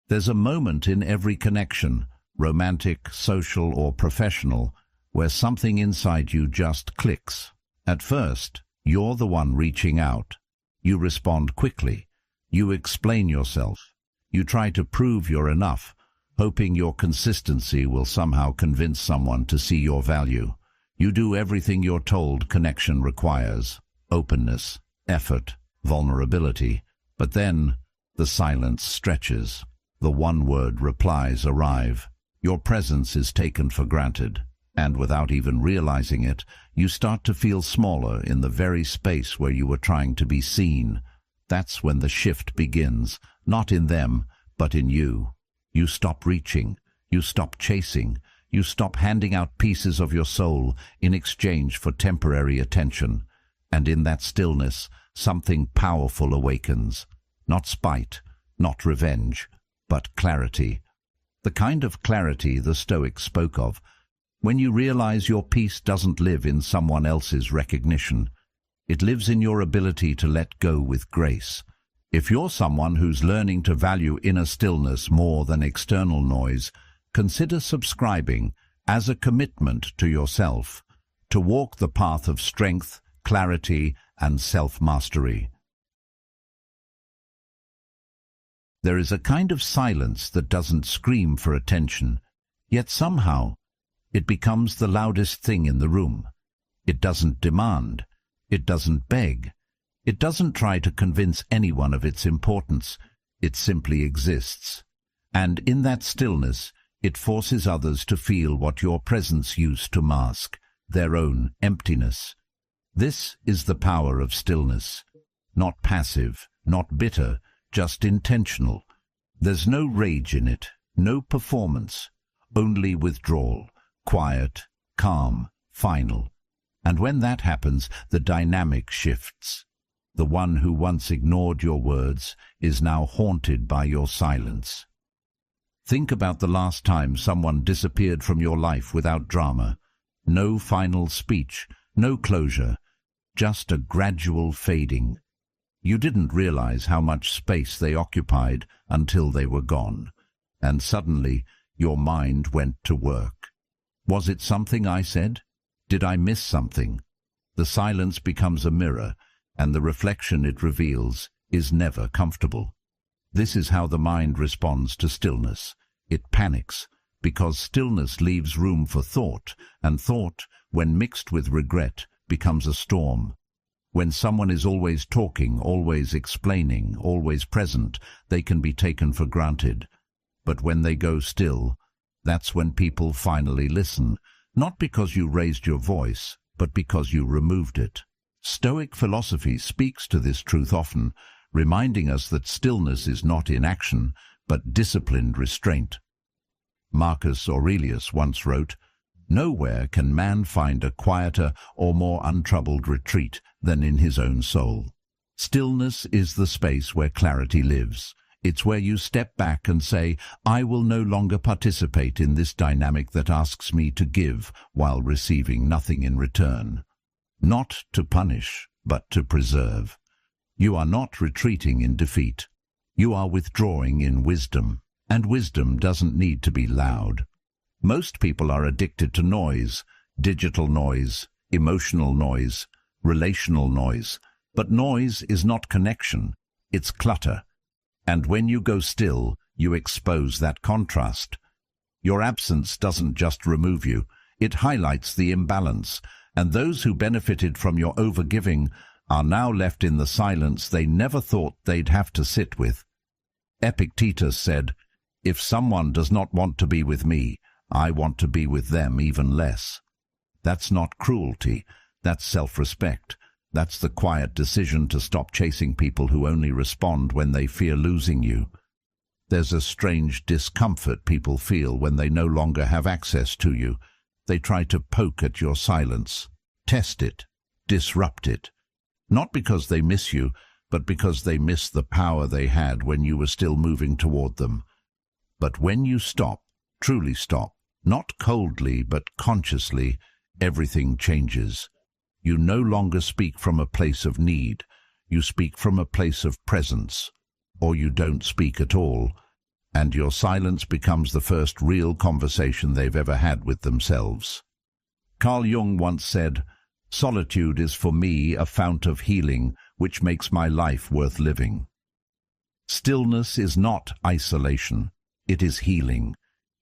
There's a moment in every connection, romantic, social, or professional, where something inside you just clicks. At first, you're the one reaching out. You respond quickly. You explain yourself. You try to prove you're enough, hoping your consistency will somehow convince someone to see your value. You do everything you're told connection requires: openness, effort, vulnerability. But then, the silence stretches. The one-word replies arrive. Your presence is taken for granted, and without even realizing it, you start to feel smaller in the very space where you were trying to be seen. That's when the shift begins, not in them, but in you. You stop reaching, you stop chasing, you stop handing out pieces of your soul in exchange for temporary attention. And in that stillness, something powerful awakens. Not spite, not revenge, but clarity. The kind of clarity the Stoics spoke of, when you realize your peace doesn't live in someone else's recognition. It lives in your ability to let go with grace. If you're someone who's learning to value inner stillness more than external noise, consider subscribing as a commitment to yourself, to walk the path of strength, clarity, and self-mastery. There is a kind of silence that doesn't scream for attention, yet somehow it becomes the loudest thing in the room. It doesn't demand. It doesn't beg. It doesn't try to convince anyone of its importance. It simply exists. And in that stillness, it forces others to feel what your presence used to mask, their own emptiness. This is the power of stillness. Not passive, not bitter, just intentional. There's no rage in it, no performance, only withdrawal, quiet, calm, final. And when that happens, the dynamic shifts. The one who once ignored your words is now haunted by your silence. Think about the last time someone disappeared from your life without drama. No final speech, no closure, just a gradual fading. You didn't realize how much space they occupied until they were gone, and suddenly your mind went to work. Was it something I said? Did I miss something? The silence becomes a mirror, and the reflection it reveals is never comfortable. This is how the mind responds to stillness. It panics, because stillness leaves room for thought, and thought, when mixed with regret, becomes a storm. When someone is always talking, always explaining, always present, they can be taken for granted. But when they go still, that's when people finally listen, not because you raised your voice, but because you removed it. Stoic philosophy speaks to this truth often, reminding us that stillness is not inaction, but disciplined restraint. Marcus Aurelius once wrote, "Nowhere can man find a quieter or more untroubled retreat than in his own soul." Stillness is the space where clarity lives. It's where you step back and say, I will no longer participate in this dynamic that asks me to give while receiving nothing in return. Not to punish, but to preserve. You are not retreating in defeat. You are withdrawing in wisdom, and wisdom doesn't need to be loud. Most people are addicted to noise, digital noise, emotional noise, relational noise. But noise is not connection, it's clutter. And when you go still, you expose that contrast. Your absence doesn't just remove you, it highlights the imbalance, and those who benefited from your overgiving are now left in the silence they never thought they'd have to sit with. Epictetus said, "If someone does not want to be with me, I want to be with them even less." That's not cruelty, that's self-respect. That's the quiet decision to stop chasing people who only respond when they fear losing you. There's a strange discomfort people feel when they no longer have access to you. They try to poke at your silence, test it, disrupt it. Not because they miss you, but because they miss the power they had when you were still moving toward them. But when you stop, truly stop, not coldly but consciously, everything changes. You no longer speak from a place of need, you speak from a place of presence, or you don't speak at all. and your silence becomes the first real conversation they've ever had with themselves. Carl Jung once said, "Solitude is for me a fount of healing which makes my life worth living." Stillness is not isolation, it is healing.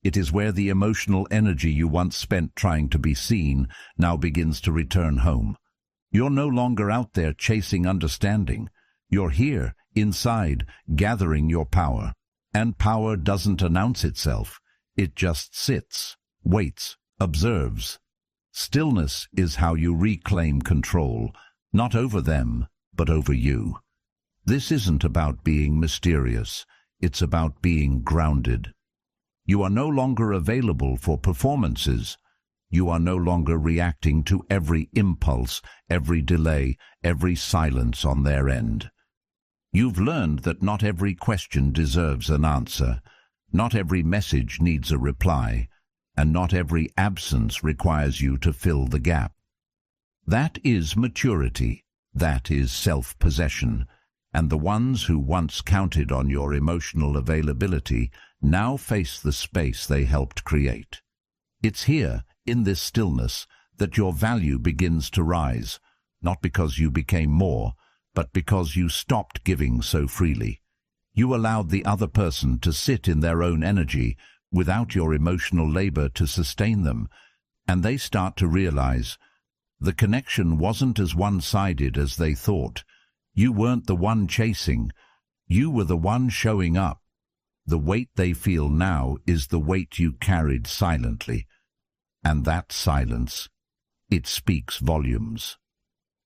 It is where the emotional energy you once spent trying to be seen now begins to return home. You're no longer out there chasing understanding. You're here, inside, gathering your power. And power doesn't announce itself. It just sits, waits, observes. Stillness is how you reclaim control, not over them, but over you. This isn't about being mysterious. It's about being grounded. You are no longer available for performances. You are no longer reacting to every impulse, every delay, every silence on their end. You've learned that not every question deserves an answer, not every message needs a reply, and not every absence requires you to fill the gap. That is maturity, that is self-possession, and the ones who once counted on your emotional availability now face the space they helped create. It's here, in this stillness, that your value begins to rise, not because you became more, but because you stopped giving so freely. You allowed the other person to sit in their own energy without your emotional labor to sustain them, and they start to realize the connection wasn't as one-sided as they thought. You weren't the one chasing, you were the one showing up. The weight they feel now is the weight you carried silently. And that silence, it speaks volumes.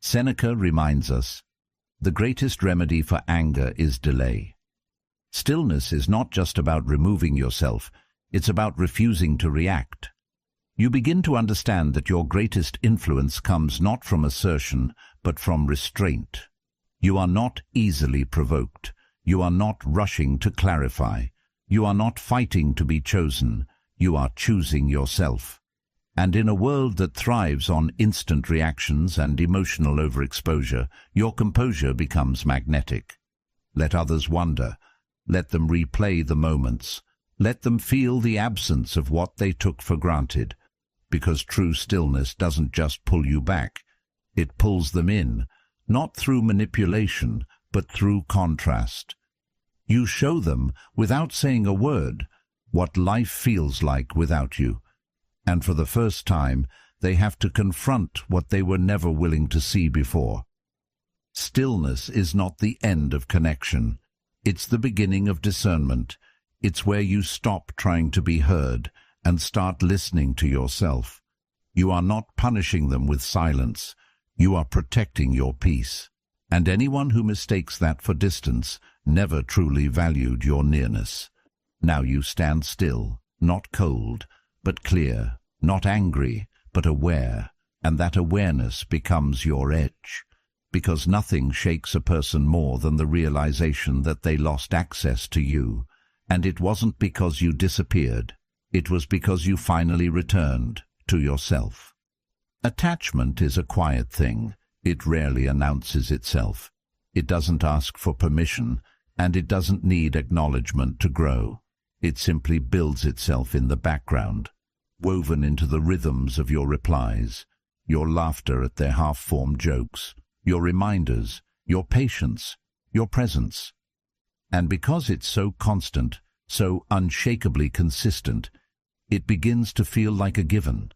Seneca reminds us, the greatest remedy for anger is delay. Stillness is not just about removing yourself, it's about refusing to react. You begin to understand that your greatest influence comes not from assertion, but from restraint. You are not easily provoked. You are not rushing to clarify. You are not fighting to be chosen. You are choosing yourself. And in a world that thrives on instant reactions and emotional overexposure, your composure becomes magnetic. Let others wonder. Let them replay the moments. Let them feel the absence of what they took for granted. Because true stillness doesn't just pull you back. It pulls them in, not through manipulation, but through contrast. You show them, without saying a word, what life feels like without you. And for the first time, they have to confront what they were never willing to see before. Stillness is not the end of connection. It's the beginning of discernment. It's where you stop trying to be heard and start listening to yourself. You are not punishing them with silence. You are protecting your peace. And anyone who mistakes that for distance never truly valued your nearness. Now you stand still, not cold, but clear, not angry, but aware, and that awareness becomes your edge. Because nothing shakes a person more than the realization that they lost access to you. And it wasn't because you disappeared. It was because you finally returned to yourself. Attachment is a quiet thing. It rarely announces itself. It doesn't ask for permission, and it doesn't need acknowledgement to grow. It simply builds itself in the background, woven into the rhythms of your replies, your laughter at their half-formed jokes, your reminders, your patience, your presence. And because it's so constant, so unshakably consistent, it begins to feel like a given,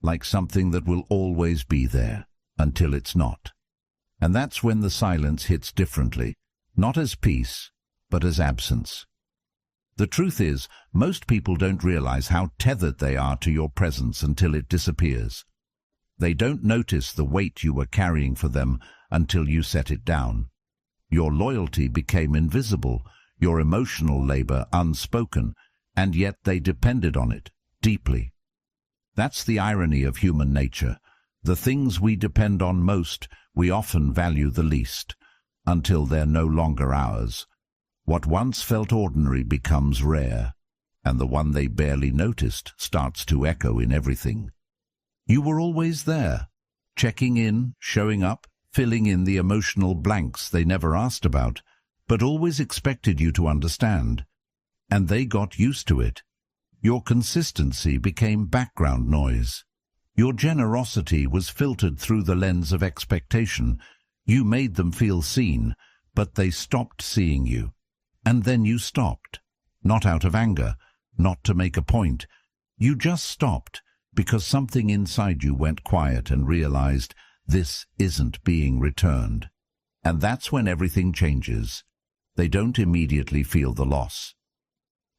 like something that will always be there, until it's not. And that's when the silence hits differently, not as peace, but as absence. The truth is, most people don't realize how tethered they are to your presence until it disappears. They don't notice the weight you were carrying for them until you set it down. Your loyalty became invisible, your emotional labor unspoken, and yet they depended on it, deeply. That's the irony of human nature. The things we depend on most, we often value the least, until they're no longer ours. What once felt ordinary becomes rare, and the one they barely noticed starts to echo in everything. You were always there, checking in, showing up, filling in the emotional blanks they never asked about, but always expected you to understand. and they got used to it. Your consistency became background noise. Your generosity was filtered through the lens of expectation. You made them feel seen, but they stopped seeing you. And then you stopped. Not out of anger, not to make a point. You just stopped because something inside you went quiet and realized this isn't being returned. And that's when everything changes. They don't immediately feel the loss.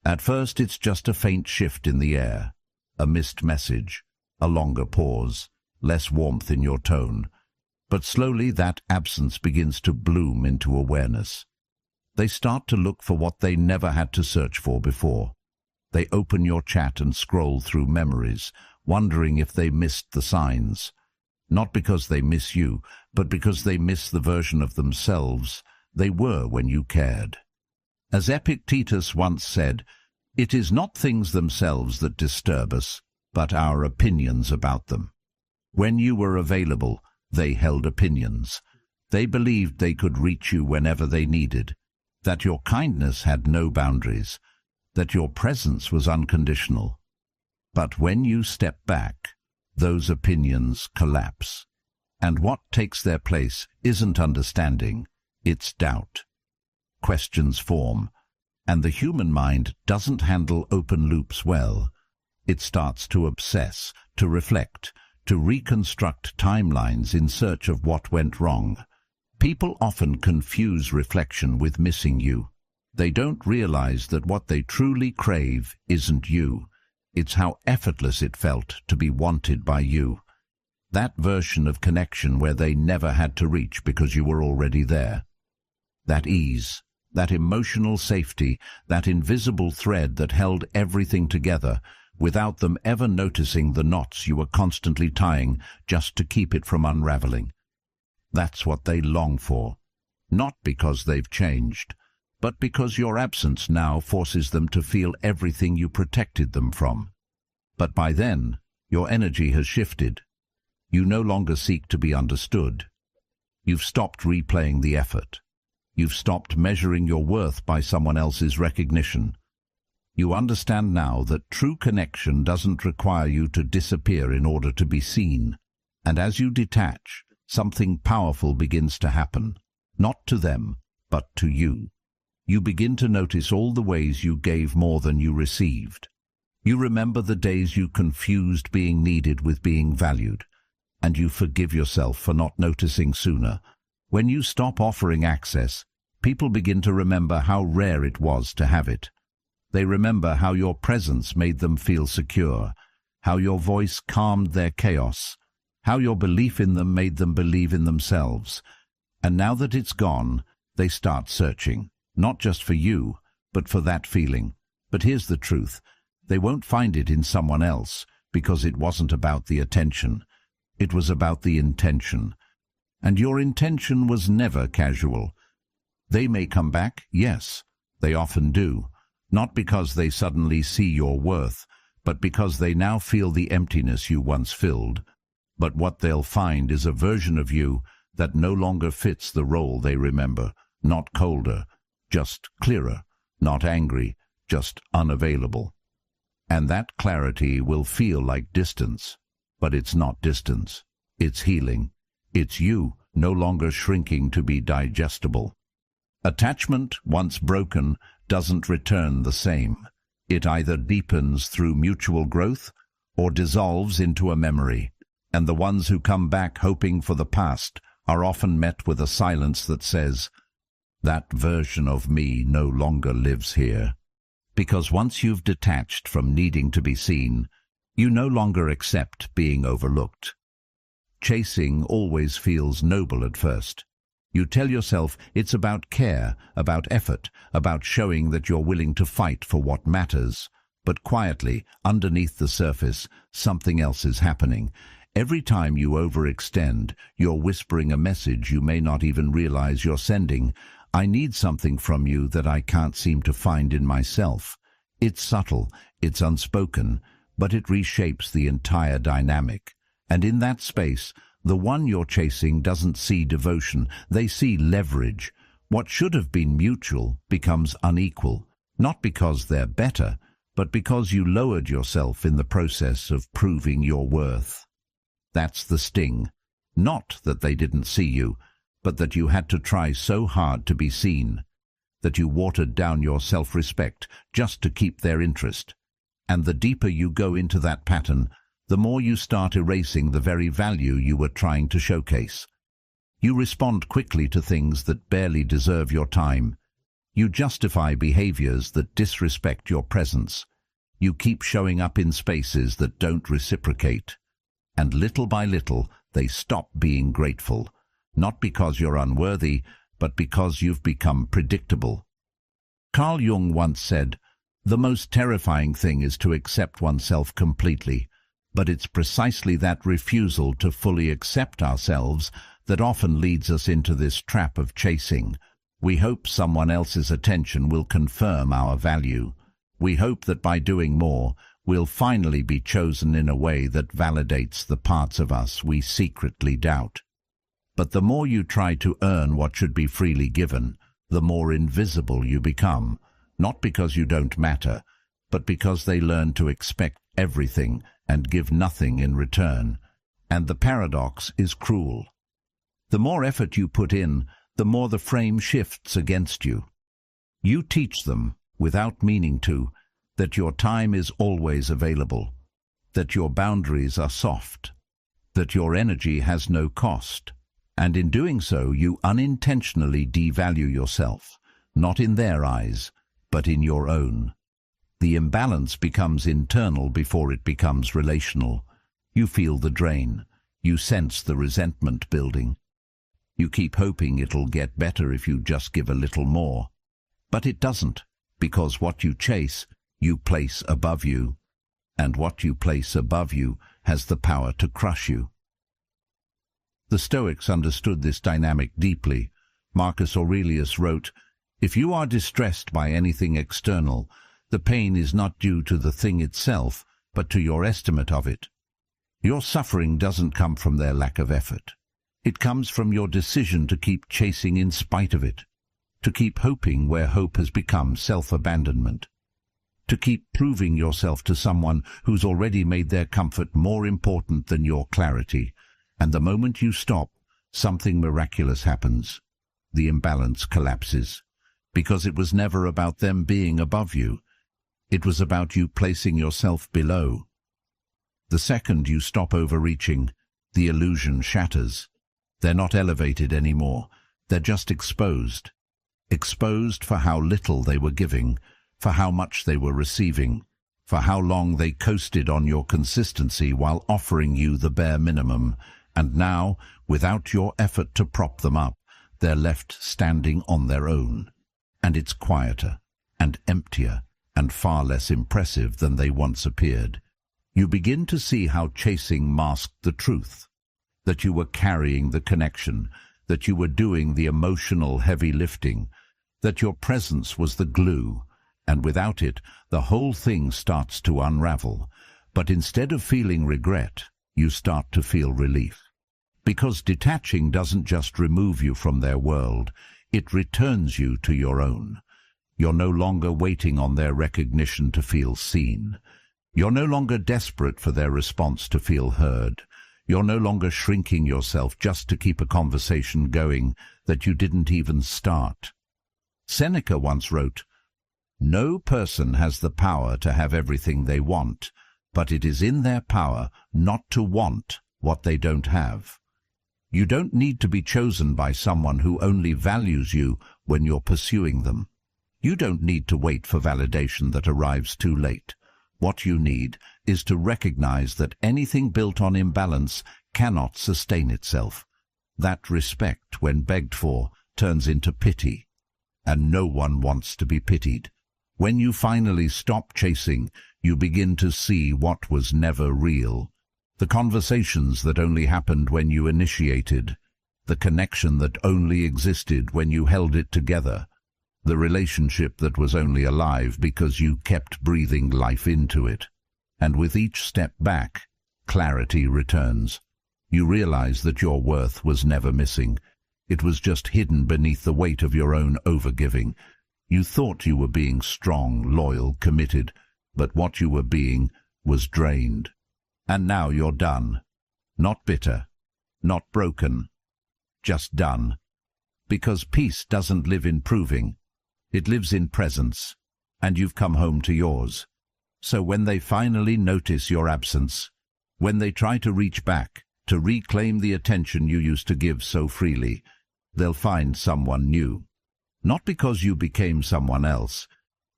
At first it's just a faint shift in the air, a missed message, a longer pause, less warmth in your tone. But slowly that absence begins to bloom into awareness. They start to look for what they never had to search for before. They open your chat and scroll through memories, wondering if they missed the signs. Not because they miss you, but because they miss the version of themselves they were when you cared. As Epictetus once said, "It is not things themselves that disturb us, but our opinions about them." When you were available, they held opinions. They believed they could reach you whenever they needed, that your kindness had no boundaries, that your presence was unconditional. But when you step back, those opinions collapse. And what takes their place isn't understanding, it's doubt. Questions form, and the human mind doesn't handle open loops well. It starts to obsess, to reflect, to reconstruct timelines in search of what went wrong. People often confuse reflection with missing you. They don't realize that what they truly crave isn't you. It's how effortless it felt to be wanted by you. That version of connection where they never had to reach because you were already there. That ease, that emotional safety, that invisible thread that held everything together, without them ever noticing the knots you were constantly tying just to keep it from unraveling. That's what they long for, not because they've changed, but because your absence now forces them to feel everything you protected them from. But by then, your energy has shifted. You no longer seek to be understood. You've stopped replaying the effort. You've stopped measuring your worth by someone else's recognition. You understand now that true connection doesn't require you to disappear in order to be seen. And as you detach, something powerful begins to happen, not to them, but to you. You begin to notice all the ways you gave more than you received. You remember the days you confused being needed with being valued, and you forgive yourself for not noticing sooner. When you stop offering access, people begin to remember how rare it was to have it. They remember how your presence made them feel secure, how your voice calmed their chaos, how your belief in them made them believe in themselves. And now that it's gone, they start searching, not just for you, but for that feeling. But here's the truth. They won't find it in someone else, because it wasn't about the attention. It was about the intention. And your intention was never casual. They may come back, yes, they often do, not because they suddenly see your worth, but because they now feel the emptiness you once filled. But what they'll find is a version of you that no longer fits the role they remember, not colder, just clearer, not angry, just unavailable. And that clarity will feel like distance, but it's not distance. It's healing. It's you no longer shrinking to be digestible. Attachment, once broken, doesn't return the same. It either deepens through mutual growth or dissolves into a memory. And the ones who come back hoping for the past are often met with a silence that says, "That version of me no longer lives here." Because once you've detached from needing to be seen, you no longer accept being overlooked. Chasing always feels noble at first. You tell yourself it's about care, about effort, about showing that you're willing to fight for what matters. But quietly, underneath the surface, something else is happening. Every time you overextend, you're whispering a message you may not even realize you're sending. I need something from you that I can't seem to find in myself. It's subtle, it's unspoken, but it reshapes the entire dynamic. And in that space, the one you're chasing doesn't see devotion, they see leverage. What should have been mutual becomes unequal, Not because they're better, but because you lowered yourself in the process of proving your worth. That's the sting. Not that they didn't see you, but that you had to try so hard to be seen, that you watered down your self-respect just to keep their interest. And the deeper you go into that pattern, the more you start erasing the very value you were trying to showcase. You respond quickly to things that barely deserve your time. You justify behaviors that disrespect your presence. You keep showing up in spaces that don't reciprocate. And little by little, they stop being grateful, not because you're unworthy, but because you've become predictable. Carl Jung once said, "The most terrifying thing is to accept oneself completely, but it's precisely that refusal to fully accept ourselves that often leads us into this trap of chasing. We hope someone else's attention will confirm our value. We hope that by doing more, we'll finally be chosen in a way that validates the parts of us we secretly doubt. But the more you try to earn what should be freely given, the more invisible you become, not because you don't matter, but because they learn to expect everything and give nothing in return. And the paradox is cruel. The more effort you put in, the more the frame shifts against you. You teach them, without meaning to, that your time is always available, that your boundaries are soft, that your energy has no cost. And in doing so, you unintentionally devalue yourself, not in their eyes, but in your own. The imbalance becomes internal before it becomes relational. You feel the drain. You sense the resentment building. You keep hoping it'll get better if you just give a little more. But it doesn't, because what you chase, you place above you. And what you place above you has the power to crush you. The Stoics understood this dynamic deeply. Marcus Aurelius wrote, "If you are distressed by anything external, the pain is not due to the thing itself, but to your estimate of it. Your suffering doesn't come from their lack of effort. It comes from your decision to keep chasing in spite of it, to keep hoping where hope has become self-abandonment, to keep proving yourself to someone who's already made their comfort more important than your clarity. And the moment you stop, something miraculous happens. The imbalance collapses, because it was never about them being above you. It was about you placing yourself below. The second you stop overreaching, the illusion shatters. They're not elevated anymore. They're just exposed. Exposed for how little they were giving, for how much they were receiving, for how long they coasted on your consistency while offering you the bare minimum. And now, without your effort to prop them up, they're left standing on their own. And it's quieter and emptier and far less impressive than they once appeared. You begin to see how chasing masked the truth, that you were carrying the connection, that you were doing the emotional heavy lifting, that your presence was the glue, and without it, the whole thing starts to unravel. But instead of feeling regret, you start to feel relief. Because detaching doesn't just remove you from their world, it returns you to your own. You're no longer waiting on their recognition to feel seen. You're no longer desperate for their response to feel heard. You're no longer shrinking yourself just to keep a conversation going that you didn't even start. Seneca once wrote, "No person has the power to have everything they want, but it is in their power not to want what they don't have." You don't need to be chosen by someone who only values you when you're pursuing them. You don't need to wait for validation that arrives too late. What you need is to recognize that anything built on imbalance cannot sustain itself. That respect, when begged for, turns into pity. And no one wants to be pitied. When you finally stop chasing, you begin to see what was never real. The conversations that only happened when you initiated. The connection that only existed when you held it together. The relationship that was only alive because you kept breathing life into it. And with each step back, clarity returns. You realize that your worth was never missing. It was just hidden beneath the weight of your own overgiving. You thought you were being strong, loyal, committed, but what you were being was drained. And now you're done. Not bitter, not broken, just done. Because peace doesn't live in proving, it lives in presence, and you've come home to yours. So when they finally notice your absence, when they try to reach back, to reclaim the attention you used to give so freely, they'll find someone new. Not because you became someone else,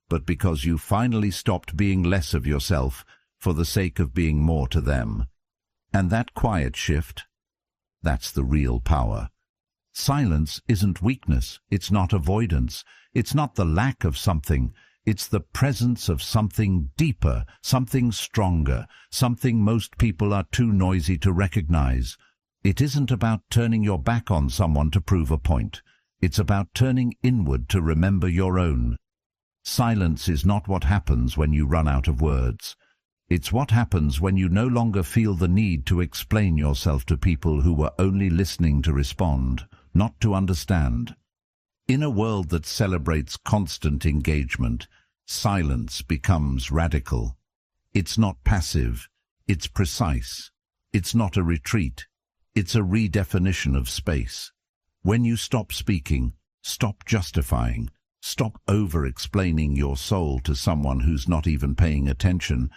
but because you finally stopped being less of yourself for the sake of being more to them. And that quiet shift, that's the real power. Silence isn't weakness, it's not avoidance, it's not the lack of something, it's the presence of something deeper, something stronger, something most people are too noisy to recognize. It isn't about turning your back on someone to prove a point. It's about turning inward to remember your own. Silence is not what happens when you run out of words. It's what happens when you no longer feel the need to explain yourself to people who were only listening to respond, not to understand. In a world that celebrates constant engagement, silence becomes radical. It's not passive, it's precise. It's not a retreat, it's a redefinition of space. When you stop speaking, stop justifying, stop over-explaining your soul to someone who's not even paying attention,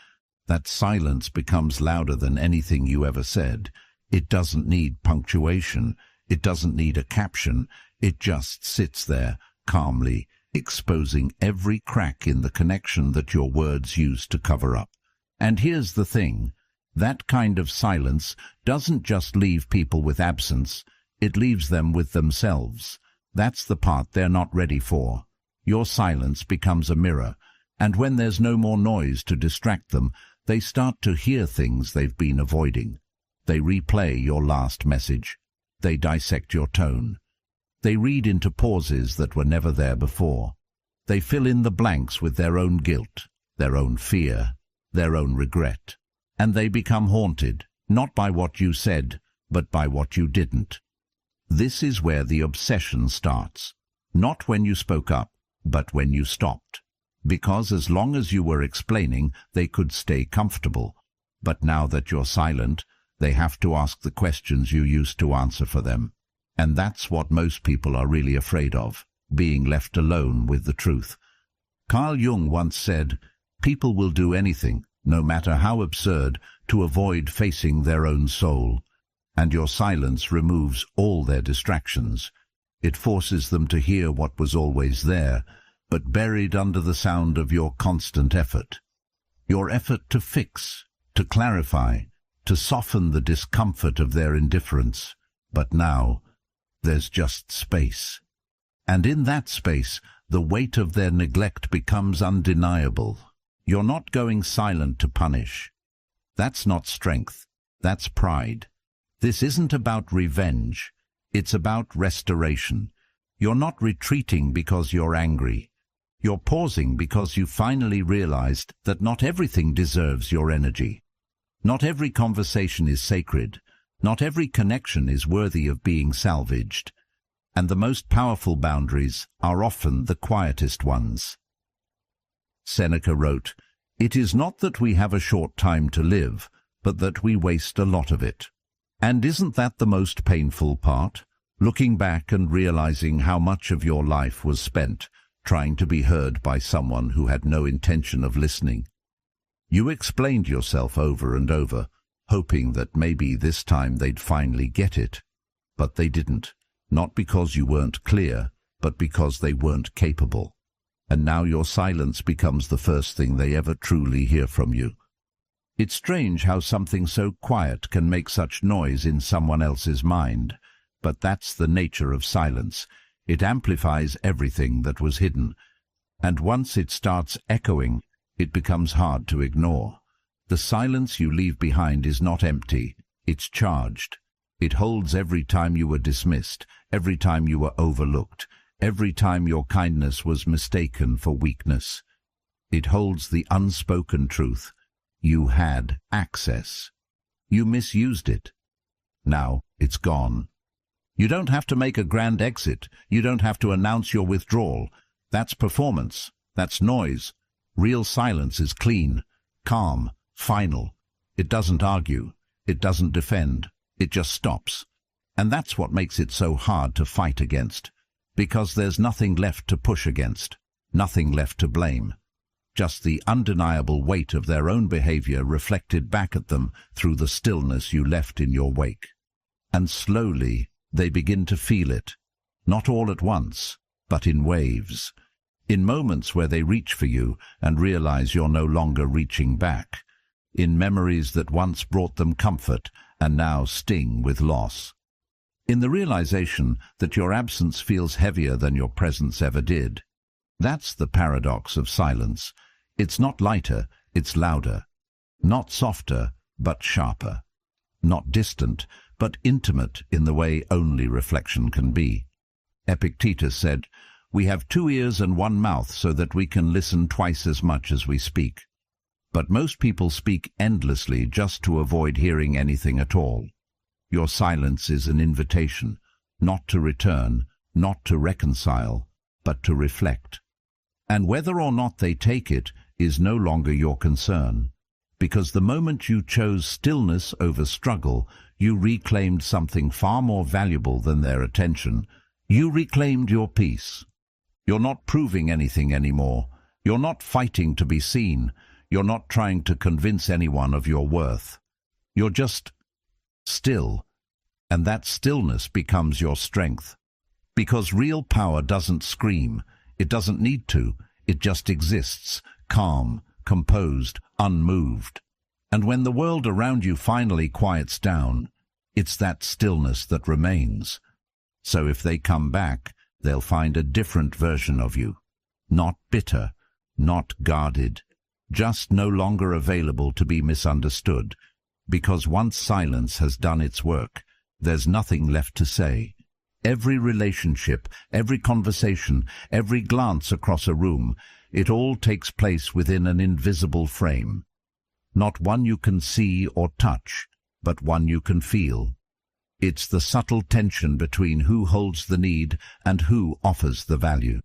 that silence becomes louder than anything you ever said. It doesn't need punctuation, it doesn't need a caption, it just sits there, calmly, exposing every crack in the connection that your words used to cover up. And here's the thing, that kind of silence doesn't just leave people with absence, it leaves them with themselves. That's the part they're not ready for. Your silence becomes a mirror, and when there's no more noise to distract them, they start to hear things they've been avoiding. They replay your last message. They dissect your tone. They read into pauses that were never there before. They fill in the blanks with their own guilt, their own fear, their own regret. And they become haunted, not by what you said, but by what you didn't. This is where the obsession starts. Not when you spoke up, but when you stopped. Because as long as you were explaining, they could stay comfortable. But now that you're silent, they have to ask the questions you used to answer for them. And that's what most people are really afraid of, being left alone with the truth. Carl Jung once said, "People will do anything, no matter how absurd, to avoid facing their own soul. And your silence removes all their distractions. It forces them to hear what was always there, but buried under the sound of your constant effort. Your effort to fix, to clarify, to soften the discomfort of their indifference. But now, there's just space. And in that space, the weight of their neglect becomes undeniable. You're not going silent to punish. That's not strength. That's pride. This isn't about revenge. It's about restoration. You're not retreating because you're angry. You're pausing because you finally realized that not everything deserves your energy. Not every conversation is sacred. Not every connection is worthy of being salvaged. And the most powerful boundaries are often the quietest ones. Seneca wrote, "It is not that we have a short time to live, but that we waste a lot of it." And isn't that the most painful part? Looking back and realizing how much of your life was spent trying to be heard by someone who had no intention of listening. You explained yourself over and over, hoping that maybe this time they'd finally get it. But they didn't, not because you weren't clear, but because they weren't capable. And now your silence becomes the first thing they ever truly hear from you. It's strange how something so quiet can make such noise in someone else's mind, but that's the nature of silence. It amplifies everything that was hidden, and once it starts echoing, it becomes hard to ignore. The silence you leave behind is not empty, it's charged. It holds every time you were dismissed, every time you were overlooked, every time your kindness was mistaken for weakness. It holds the unspoken truth. You had access. You misused it. Now it's gone. You don't have to make a grand exit. You don't have to announce your withdrawal. That's performance. That's noise. Real silence is clean, calm, final. It doesn't argue. It doesn't defend. It just stops. And that's what makes it so hard to fight against. Because there's nothing left to push against. Nothing left to blame. Just the undeniable weight of their own behavior reflected back at them through the stillness you left in your wake. And slowly they begin to feel it. Not all at once, but in waves. In moments where they reach for you and realize you're no longer reaching back. In memories that once brought them comfort and now sting with loss. In the realization that your absence feels heavier than your presence ever did. That's the paradox of silence. It's not lighter, it's louder. Not softer, but sharper. Not distant, but intimate in the way only reflection can be. Epictetus said, "We have 2 ears and 1 mouth so that we can listen twice as much as we speak." But most people speak endlessly just to avoid hearing anything at all. Your silence is an invitation, not to return, not to reconcile, but to reflect. And whether or not they take it is no longer your concern, because the moment you chose stillness over struggle, you reclaimed something far more valuable than their attention. You reclaimed your peace. You're not proving anything anymore. You're not fighting to be seen. You're not trying to convince anyone of your worth. You're just still, and that stillness becomes your strength. Because real power doesn't scream. It doesn't need to. It just exists, calm, composed, unmoved. And when the world around you finally quiets down, it's that stillness that remains. So if they come back, they'll find a different version of you. Not bitter, not guarded, just no longer available to be misunderstood. Because once silence has done its work, there's nothing left to say. Every relationship, every conversation, every glance across a room, it all takes place within an invisible frame. Not one you can see or touch, but one you can feel. It's the subtle tension between who holds the need and who offers the value.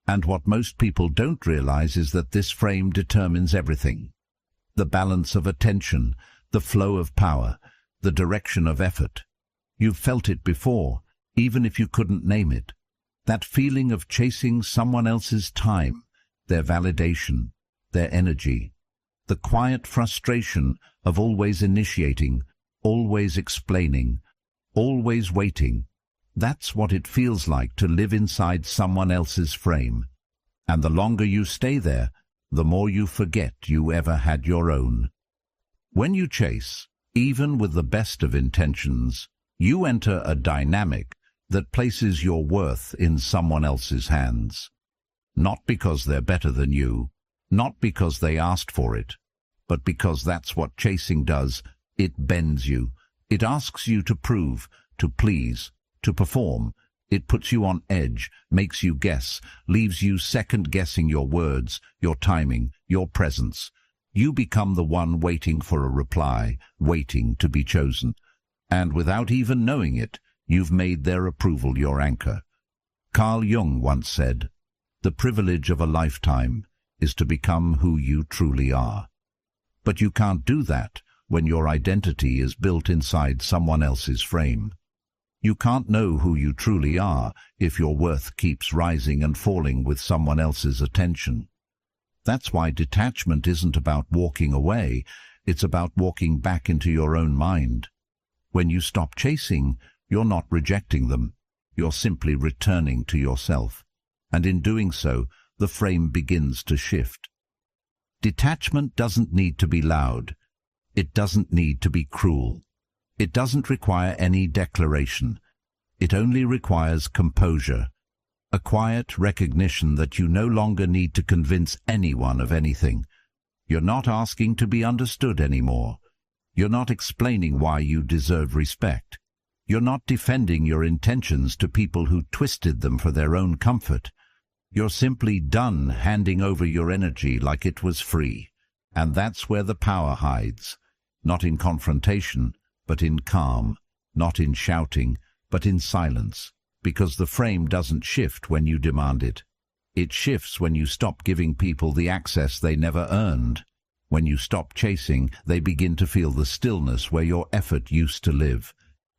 And what most people don't realize is that this frame determines everything. The balance of attention, the flow of power, the direction of effort. You've felt it before, even if you couldn't name it. That feeling of chasing someone else's time, their validation, their energy. The quiet frustration of always initiating, always explaining, always waiting. That's what it feels like to live inside someone else's frame. And the longer you stay there, the more you forget you ever had your own. When you chase, even with the best of intentions, you enter a dynamic that places your worth in someone else's hands. Not because they're better than you, not because they asked for it, but because that's what chasing does. It bends you. It asks you to prove, to please, to perform. It puts you on edge, makes you guess, leaves you second-guessing your words, your timing, your presence. You become the one waiting for a reply, waiting to be chosen. And without even knowing it, you've made their approval your anchor. Carl Jung once said, "The privilege of a lifetime is to become who you truly are." But you can't do that when your identity is built inside someone else's frame. You can't know who you truly are if your worth keeps rising and falling with someone else's attention. That's why detachment isn't about walking away, it's about walking back into your own mind. When you stop chasing, you're not rejecting them, you're simply returning to yourself. And in doing so, the frame begins to shift. Detachment doesn't need to be loud. It doesn't need to be cruel. It doesn't require any declaration. It only requires composure, a quiet recognition that you no longer need to convince anyone of anything. You're not asking to be understood anymore. You're not explaining why you deserve respect. You're not defending your intentions to people who twisted them for their own comfort. You're simply done handing over your energy like it was free. And that's where the power hides. Not in confrontation, but in calm. Not in shouting, but in silence. Because the frame doesn't shift when you demand it. It shifts when you stop giving people the access they never earned. When you stop chasing, they begin to feel the stillness where your effort used to live.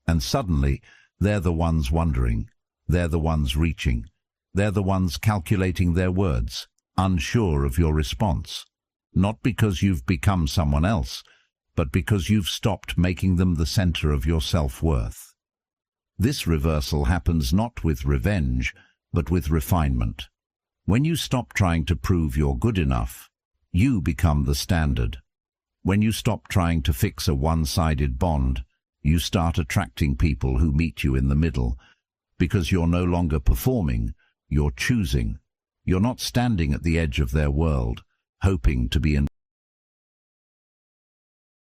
And suddenly, they're the ones wondering. They're the ones reaching. They're the ones calculating their words, unsure of your response. Not because you've become someone else, but because you've stopped making them the center of your self-worth. This reversal happens not with revenge, but with refinement. When you stop trying to prove you're good enough, you become the standard. When you stop trying to fix a one-sided bond, you start attracting people who meet you in the middle, because you're no longer performing, you're choosing. You're not standing at the edge of their world, hoping to be in